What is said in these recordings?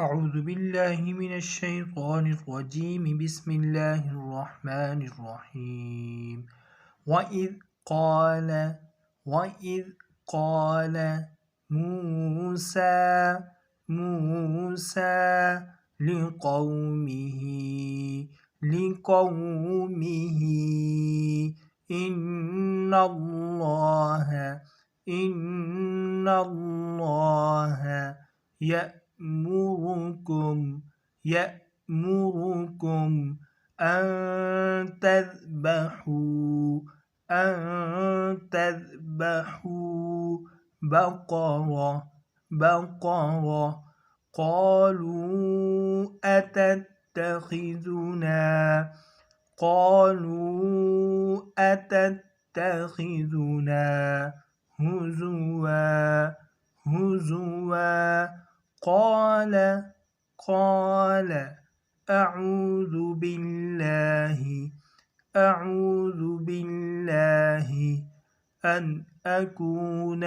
أعوذ بالله من الشيطان الرجيم بسم الله الرحمن الرحيم وإذ قال وإذ قال موسى موسى لقومه لقومه إن الله يأمركم أن تذبحوا بقرة قالوا أتتخذنا هزوا قال أعوذ بالله أن أكون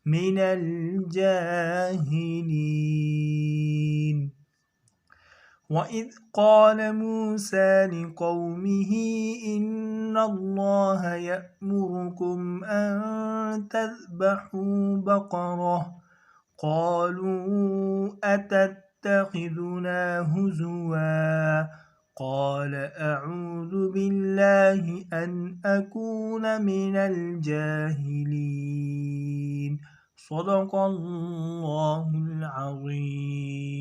من الجاهلين وإذ قال موسى لقومه إن الله يأمركم أن تذبحوا بقرة قالوا أتتخذنا هزوا قال أعوذ بالله أن أكون من الجاهلين صدق الله العظيم.